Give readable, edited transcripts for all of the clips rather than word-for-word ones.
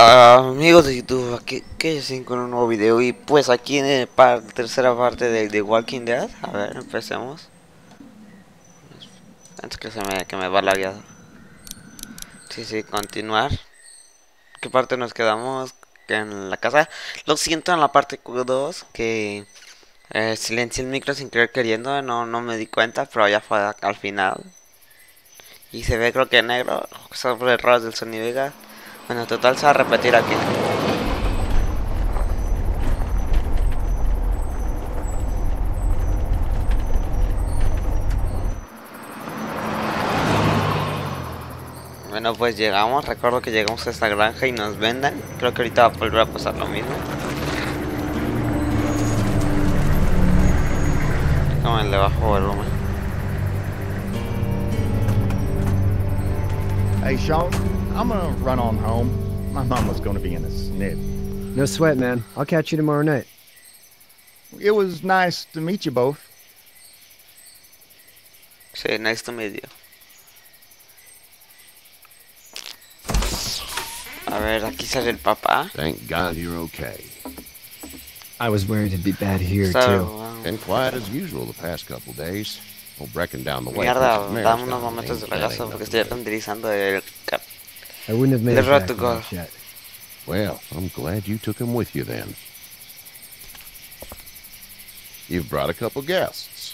Hola amigos de YouTube, aquí que siguen con un nuevo video y pues aquí en tercera parte de The Walking Dead. A ver, empecemos. Antes que me va lagueado. Sí, continuar. ¿Qué parte nos quedamos? En la casa. Lo siento en la parte 2 que silencié el micro sin querer queriendo, no me di cuenta, pero ya fue al final. Y se ve creo que negro sobre errores del sonido. Bueno, total se va a repetir aquí. Bueno, pues llegamos, recuerdo que llegamos a esta granja y nos venden. Creo que ahorita va a volver a pasar lo mismo. Como le bajo volumen. Hey, Sean, I'm gonna run on home. My mama's gonna be in a snit. No sweat, man. I'll catch you tomorrow night. It was nice to meet you both. Sí, nice to meet you. A ver, aquí sale el papá. Thank God you're okay. I was worried it'd be bad here, too. Been quiet as usual the past couple days. Old Brecken down the way. Mierda, dame unos momentos de regazo porque estoy renderizando el I wouldn't have made the it road back to from go. that yet. Well, I'm glad you took him with you then. You've brought a couple guests.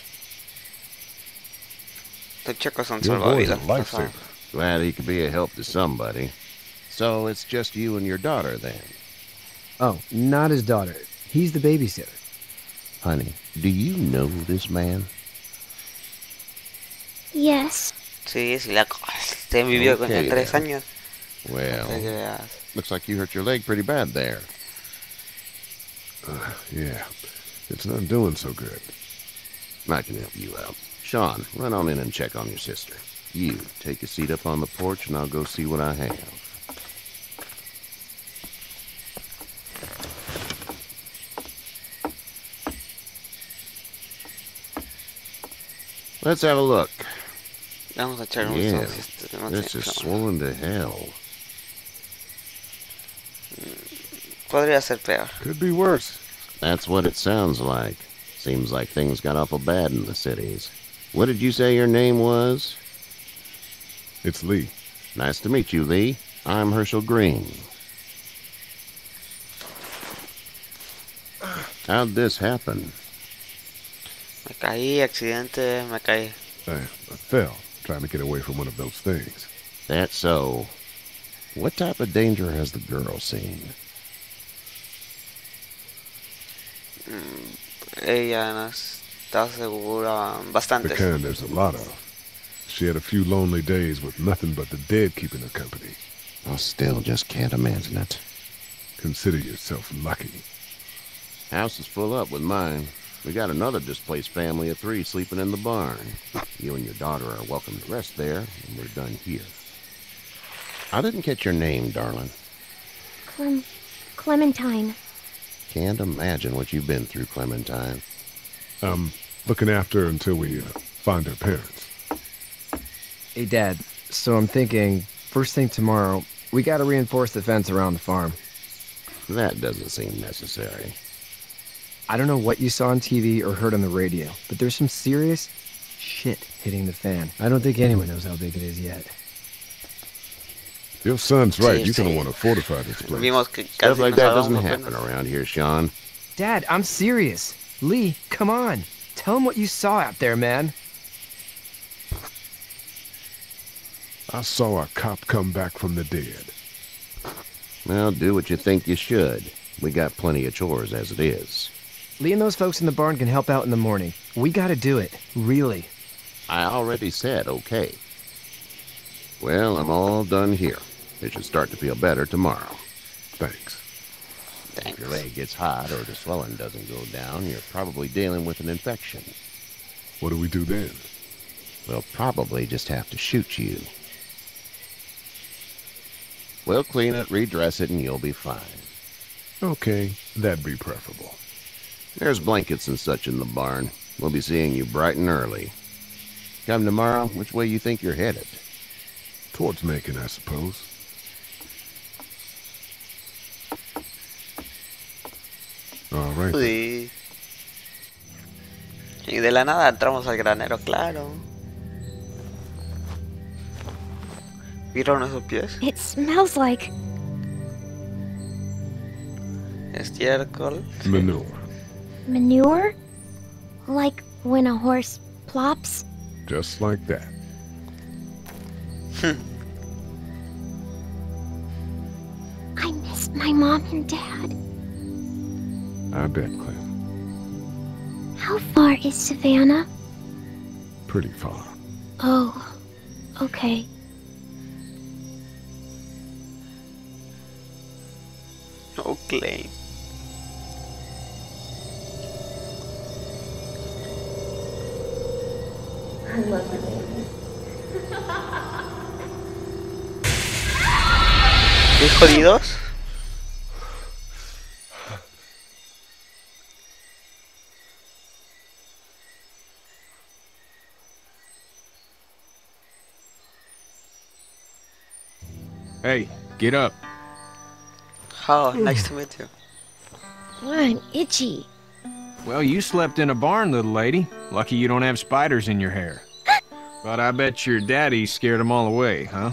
Los chicos son Your boy's a salvavidas. lifesaver. Glad he could be a help to somebody. So it's just you and your daughter then. Oh, not his daughter. He's the babysitter. Honey, do you know this man? Yes. Sí, te vivió con Okay, 3 then. años. Well, Te creas. looks like you hurt your leg pretty bad there. Yeah, it's not doing so good. I can help you out. Sean, run on in and check on your sister. You, take a seat up on the porch and I'll go see what I have. Let's have a look. Vamos a echar un Yeah, no this sé, is no. swollen to hell. Podría ser peor. Could be worse. That's what it sounds like. Seems like things got awful bad in the cities. What did you say your name was? It's Lee. Nice to meet you, Lee. I'm Herschel Green. How'd this happen? Me caí, accidente, me caí. I fell trying to get away from one of those things. That's so. What type of danger has the girl seen? Ella no está segura The bastante. kind there's a lot of. She had a few lonely days with nothing but the dead keeping her company. I still just can't imagine it. Consider yourself lucky. House is full up with mine. We got another displaced family of 3 sleeping in the barn. You and your daughter are welcome to rest there, and we're done here. I didn't catch your name, darling. Clementine. Can't imagine what you've been through, Clementine. I'm looking after her until we find her parents. Hey, Dad. So I'm thinking, first thing tomorrow, we gotta reinforce the fence around the farm. That doesn't seem necessary. I don't know what you saw on TV or heard on the radio, but there's some serious shit hitting the fan. I don't think anyone knows how big it is yet. Your son's right. Sí, You're going sí. to want to fortify this place. Vimos que Stuff casi like nos that salvamos doesn't apenas. happen around here, Sean. Dad, I'm serious. Lee, come on. Tell him what you saw out there, man. I saw a cop come back from the dead. Well, do what you think you should. We got plenty of chores as it is. Lee and those folks in the barn can help out in the morning. We gotta do it. Really. I already said okay. Well, I'm all done here. It should start to feel better tomorrow. Thanks. If your leg gets hot or the swelling doesn't go down, you're probably dealing with an infection. What do we do then? We'll probably just have to shoot you. We'll clean it, redress it, and you'll be fine. Okay, that'd be preferable. There's blankets and such in the barn. We'll be seeing you bright and early. Come tomorrow, which way you think you're headed? Towards Macon, I suppose. All right. Then. Sí. Y de la nada entramos al granero, claro. ¿Vieron esos pies? It smells like... Estiércol. Sí. Manure. manure? Like when a horse plops? Just like that. I miss my mom and dad. I bet, Clem. How far is Savannah? Pretty far. Oh, okay. Okay. ¿Qué jodidos? Hey, get up. Oh, nice to meet you. I'm itchy. Well, you slept in a barn, little lady. Lucky you don't have spiders in your hair. But I bet your daddy scared them all away, huh?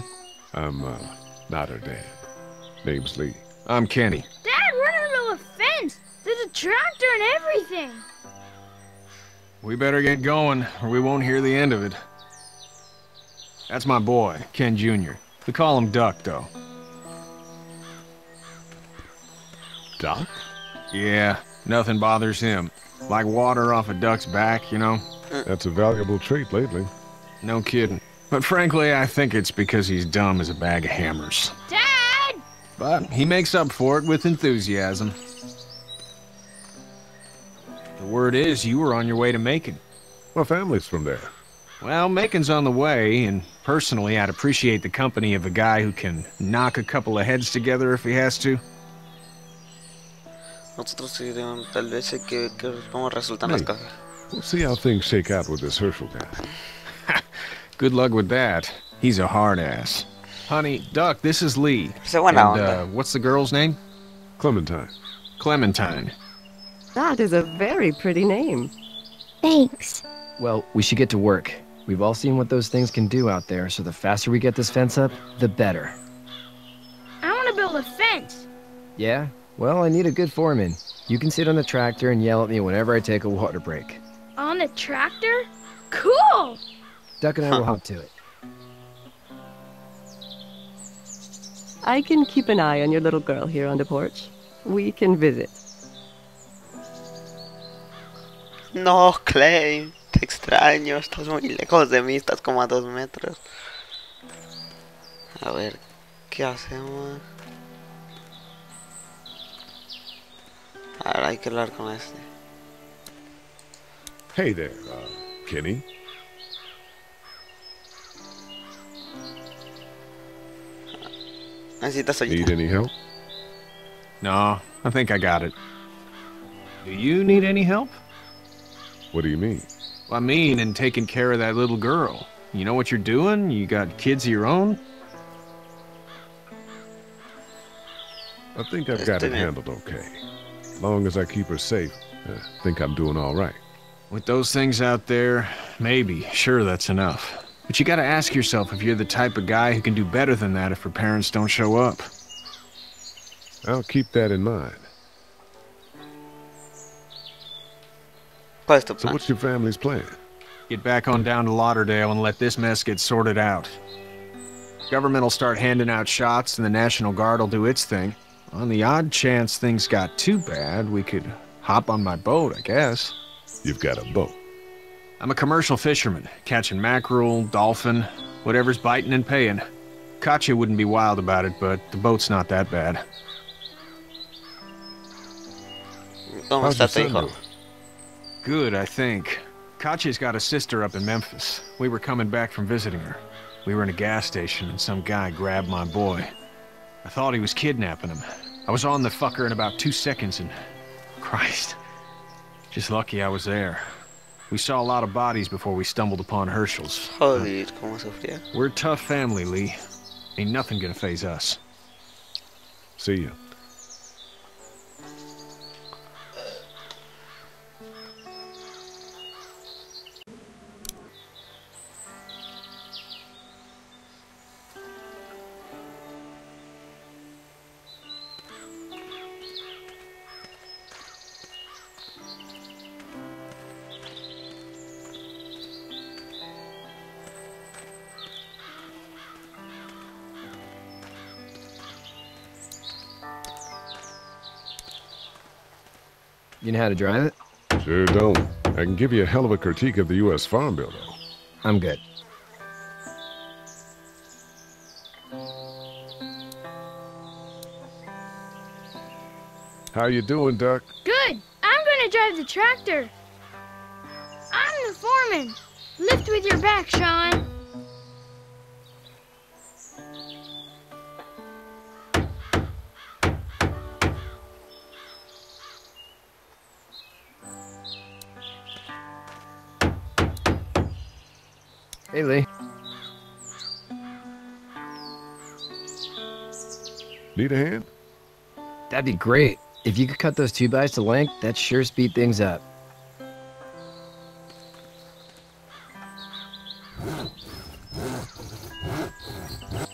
I'm, not her dad. Name's Lee. I'm Kenny. Dad, we're in the middle of a fence. There's a tractor and everything. We better get going, or we won't hear the end of it. That's my boy, Ken Jr. We call him Duck, though. Doc? Yeah, nothing bothers him. Like water off a duck's back, you know? That's a valuable trait lately. No kidding. But frankly, I think it's because he's dumb as a bag of hammers. Dad! But he makes up for it with enthusiasm. The word is you were on your way to Macon. My family's from there. Well, Macon's on the way, and personally, I'd appreciate the company of a guy who can knock a couple of heads together if he has to. Nosotros seguiremos tal vez que cómo resultan las Hey. cosas. We'll see how things shake out with this Herschel guy. Good luck with that. He's a hard ass. Honey, Duck, this is Lee. Se buena And, onda. what's the girl's name? Clementine. Clementine. That is a very pretty name. Thanks. Well, we should get to work. We've all seen what those things can do out there, so the faster we get this fence up, the better. I want to build a fence. Yeah? Well, I need a good foreman. You can sit on the tractor and yell at me whenever I take a water break. On the tractor? Cool! Duck and I will hop to it. I can keep an eye on your little girl here on the porch. We can visit. No, Clay, te extraño, estás muy lejos de mí, estás como a 2 metros. A ver, ¿qué hacemos? Ahora hay que hablar con este. Hey there, Kenny. Necesitas Need ayuda. any help? No, I think I got it. Do you need any help? What do you mean? Well, I mean, in taking care of that little girl. You know what you're doing? You got kids of your own? I think I've got it handled okay. As long as I keep her safe, I think I'm doing all right. With those things out there, maybe, sure, that's enough. But you gotta ask yourself if you're the type of guy who can do better than that if her parents don't show up. I'll keep that in mind. ¿Cuál es tu So plan? what's your family's plan? Get back on down to Lauderdale and let this mess get sorted out. Government will start handing out shots and the National Guard will do its thing. On the odd chance things got too bad, we could hop on my boat, I guess. You've got a boat. I'm a commercial fisherman, catching mackerel, dolphin, whatever's biting and paying. Katya wouldn't be wild about it, but the boat's not that bad. ¿Cómo How's your está tu son hijo? doing? Good, I think. Katya's got a sister up in Memphis. We were coming back from visiting her. We were in a gas station and some guy grabbed my boy. I thought he was kidnapping him. I was on the fucker in about 2 seconds and... Christ. Just lucky I was there. We saw a lot of bodies before we stumbled upon Herschel's. Joder, cómo sufría. We're a tough family, Lee. Ain't nothing gonna faze us. See ya. You know how to drive it? Sure don't. I can give you a hell of a critique of the U.S. Farm Bill, though. I'm good. How you doing, Duck? Good. I'm gonna drive the tractor. I'm the foreman. Lift with your back, Sean. Hey, Lee. Need a hand? That'd be great. If you could cut those 2x to length, that'd sure speed things up.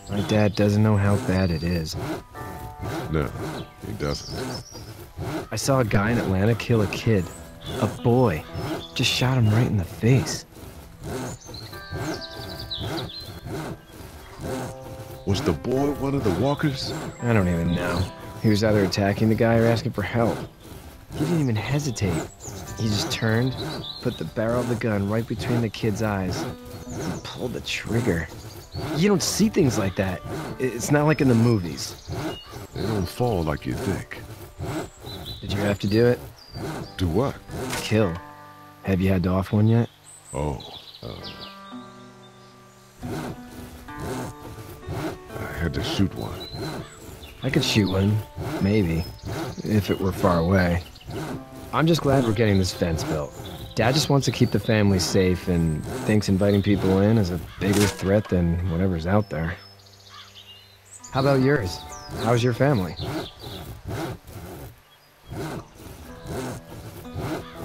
My dad doesn't know how bad it is. No, he doesn't. I saw a guy in Atlanta kill a kid. A boy. Just shot him right in the face. Was the boy one of the walkers? I don't even know. He was either attacking the guy or asking for help. He didn't even hesitate. He just turned, put the barrel of the gun right between the kid's eyes, and pulled the trigger. You don't see things like that. It's not like in the movies. They don't fall like you think. Did you have to do it? Do what? Kill. Have you had to off one yet? Oh, I had to shoot one. I could shoot one, maybe, if it were far away. I'm just glad we're getting this fence built. Dad just wants to keep the family safe and thinks inviting people in is a bigger threat than whatever's out there. How about yours? How's your family?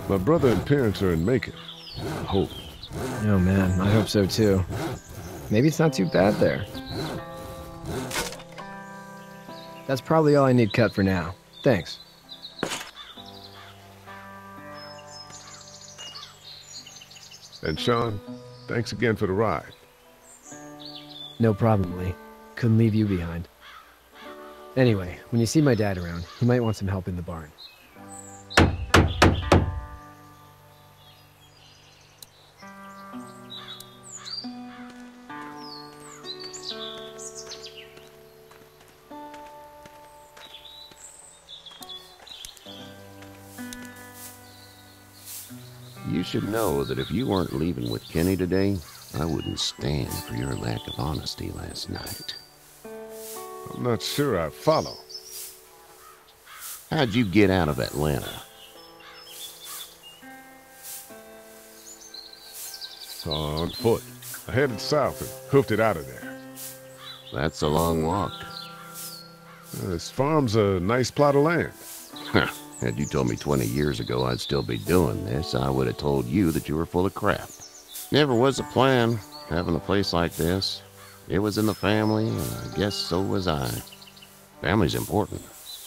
My brother and parents are in Macon. I hope. Oh man, I hope so too. Maybe it's not too bad there. That's probably all I need cut for now. Thanks. And Sean, thanks again for the ride. No problem, Lee. Couldn't leave you behind. Anyway, when you see my dad around, he might want some help in the barn. You should know that if you weren't leaving with Kenny today, I wouldn't stand for your lack of honesty last night. I'm not sure I follow. How'd you get out of Atlanta? On foot. I headed south and hoofed it out of there. That's a long walk. This farm's a nice plot of land. Had you told me 20 years ago I'd still be doing this, I would have told you that you were full of crap. Never was a plan, having a place like this. It was in the family, and I guess so was I. Family's important.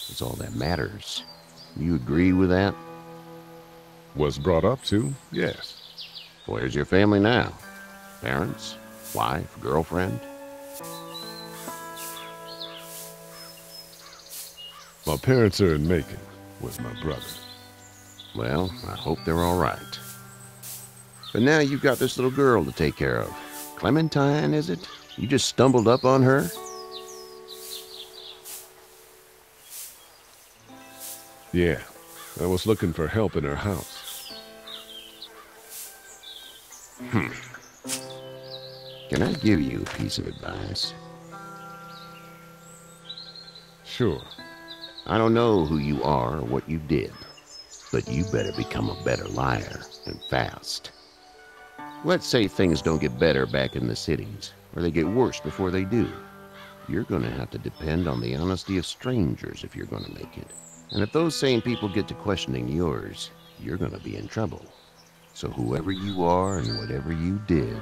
It's all that matters. You agree with that? Was brought up to, yes. Where's your family now? Parents? Wife? Girlfriend? My parents are in Macon with my brother. Well, I hope they're all right. But now you've got this little girl to take care of. Clementine, is it? You just stumbled up on her? Yeah, I was looking for help in her house. Can I give you a piece of advice? Sure. I don't know who you are or what you did, but you better become a better liar, and fast. Let's say things don't get better back in the cities, or they get worse before they do. You're going to have to depend on the honesty of strangers if you're going to make it. And if those same people get to questioning yours, you're going to be in trouble. So whoever you are and whatever you did,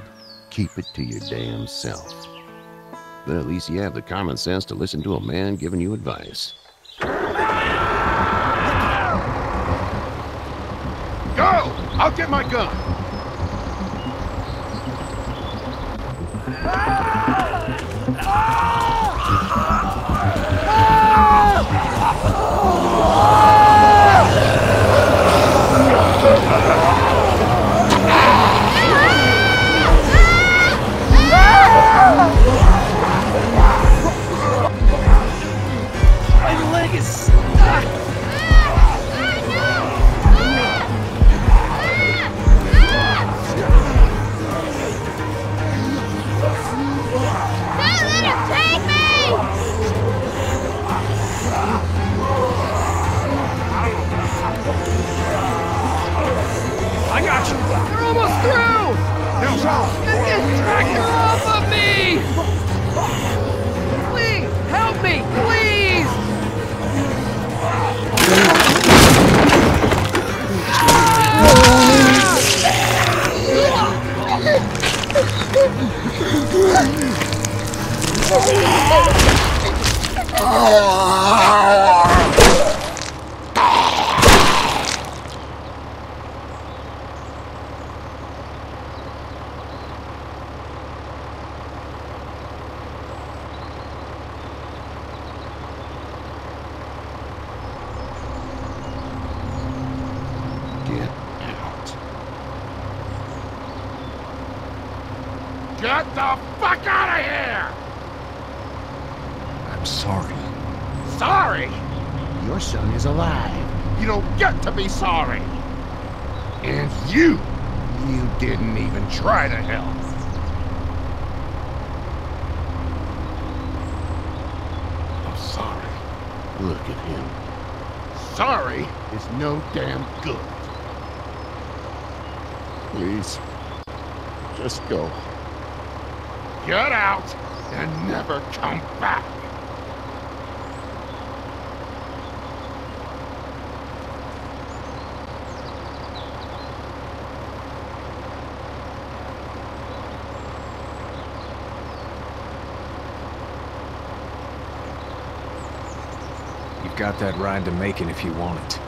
keep it to your damn self. But at least you have the common sense to listen to a man giving you advice. Go! I'll get my gun! leg is stuck! Don't let him take me! I got you! You're almost through! Get this tractor off of me! Please, help me, please! Get out. Get the fuck out of here! I'm sorry. Sorry? Your son is alive. You don't get to be sorry. And you didn't even try to help. I'm sorry. Look at him. Sorry is no damn good. Please. Just go. Get out and never come back. You've got that ride to Macon if you want it.